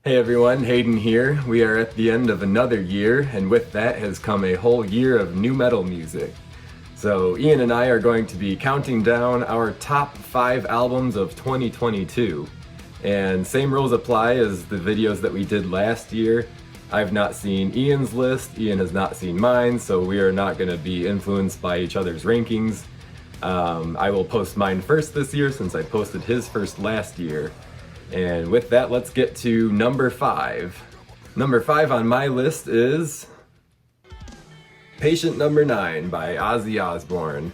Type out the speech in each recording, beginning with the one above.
Hey everyone, Hayden here. We are at the end of another year, and with that has come a whole year of new metal music. So Ian and I are going to be counting down our top 5 albums of 2022. And same rules apply as the videos that we did last year. I've not seen Ian's list, Ian has not seen mine, so we are not going to be influenced by each other's rankings. I will post mine first this year since I posted his first last year. And with that, let's get to number 5. Number 5 on my list is Patient Number 9 by Ozzy Osbourne.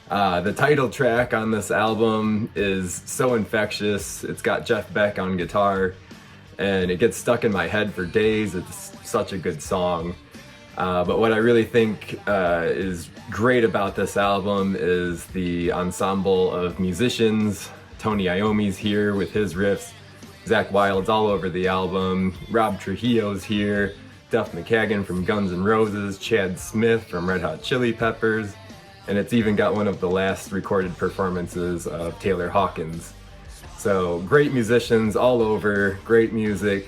The title track on this album is so infectious. It's got Jeff Beck on guitar, and it gets stuck in my head for days. It's such a good song. But what I really think is great about this album is the ensemble of musicians. Tony Iommi's here with his riffs. Zach Wild's all over the album. Rob Trujillo's here. Duff McKagan from Guns N' Roses. Chad Smith from Red Hot Chili Peppers. And it's even got one of the last recorded performances of Taylor Hawkins. So great musicians all over, great music,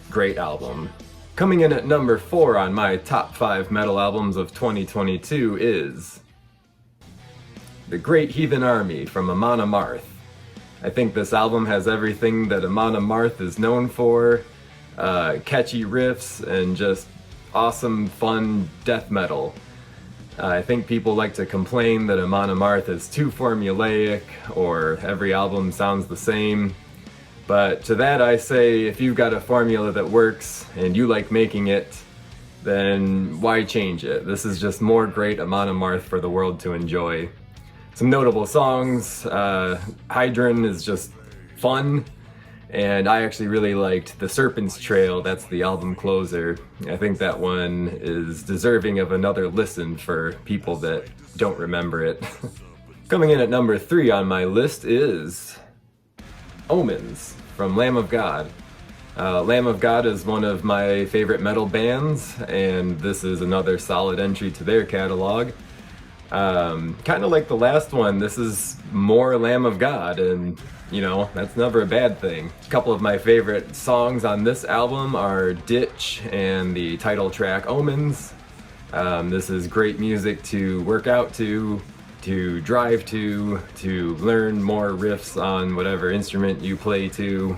great album. Coming in at number 4 on my top 5 metal albums of 2022 is The Great Heathen Army from Amon Amarth. I think this album has everything that Amon Amarth is known for, catchy riffs and just awesome, fun death metal. I think people like to complain that Amon Amarth is too formulaic or every album sounds the same. But to that I say, if you've got a formula that works and you like making it, then why change it? This is just more great Amon Amarth for the world to enjoy. Some notable songs, Hydron is just fun, and I actually really liked The Serpent's Trail. That's the album closer. I think that one is deserving of another listen for people that don't remember it. Coming in at number 3 on my list is Omens from Lamb of God. Lamb of God is one of my favorite metal bands, and this is another solid entry to their catalog. Kind of like the last one, this is more Lamb of God, and you know, that's never a bad thing. A couple of my favorite songs on this album are Ditch and the title track Omens. This is great music to work out to drive to learn more riffs on whatever instrument you play to.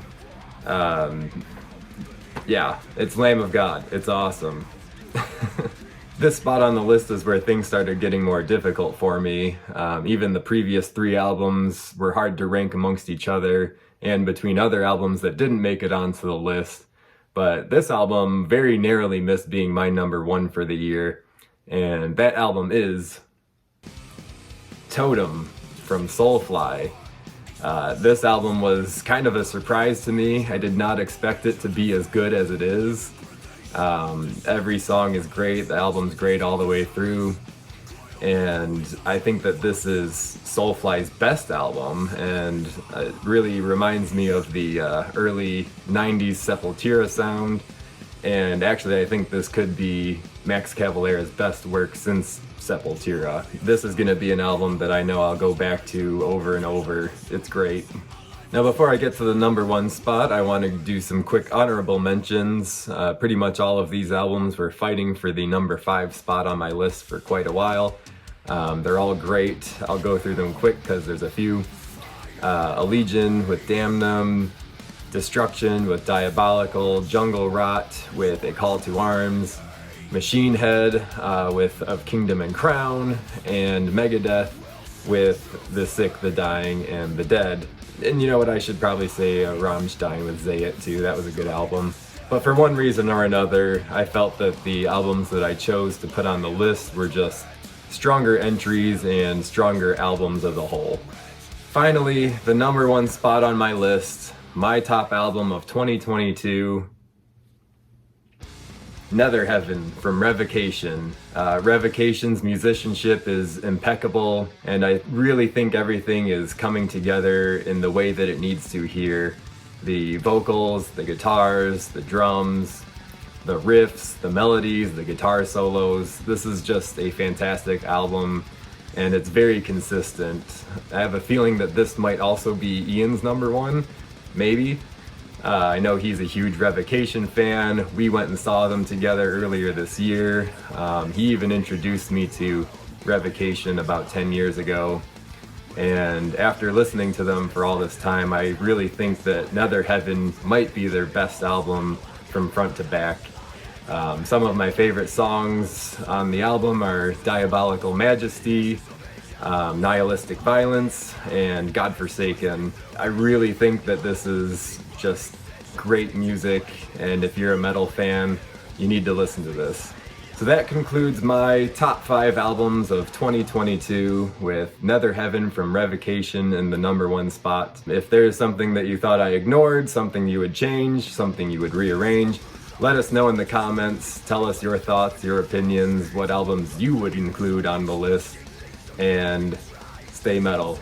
Yeah, it's Lamb of God. It's awesome. This spot on the list is where things started getting more difficult for me. Even the previous 3 albums were hard to rank amongst each other and between other albums that didn't make it onto the list. But this album very narrowly missed being my number 1 for the year. And that album is Totem from Soulfly. This album was kind of a surprise to me. I did not expect it to be as good as it is. Every song is great, the album's great all the way through, and I think that this is Soulfly's best album, and it really reminds me of the early 90s Sepultura sound, and actually I think this could be Max Cavalera's best work since Sepultura. This is going to be an album that I know I'll go back to over and over. It's great. Now before I get to the number 1 spot, I want to do some quick honorable mentions. Pretty much all of these albums were fighting for the number 5 spot on my list for quite a while. They're all great. I'll go through them quick because there's a few. Allegion with Damn Them, Destruction with Diabolical, Jungle Rot with A Call to Arms, Machine Head with Of Kingdom and Crown, and Megadeth with The Sick, The Dying, and The Dead. And you know what, I should probably say Rammstein with Zayat too, that was a good album. But for one reason or another, I felt that the albums that I chose to put on the list were just stronger entries and stronger albums as a whole. Finally, the number 1 spot on my list, my top album of 2022, Nether Heaven from Revocation. Revocation's musicianship is impeccable, and I really think everything is coming together in the way that it needs to here. The vocals, the guitars, the drums, the riffs, the melodies, the guitar solos. This is just a fantastic album, and it's very consistent. I have a feeling that this might also be Ian's number 1, maybe. I know he's a huge Revocation fan. We went and saw them together earlier this year. He even introduced me to Revocation about 10 years ago. And after listening to them for all this time, I really think that Nether Heaven might be their best album from front to back. Some of my favorite songs on the album are Diabolical Majesty, Nihilistic Violence, and Godforsaken. I really think that this is just great music, and if you're a metal fan, you need to listen to this. So that concludes my top 5 albums of 2022, with Nether Heaven from Revocation in the #1 spot. If there's something that you thought I ignored, something you would change, something you would rearrange, let us know in the comments. Tell us your thoughts, your opinions, what albums you would include on the list, and stay metal.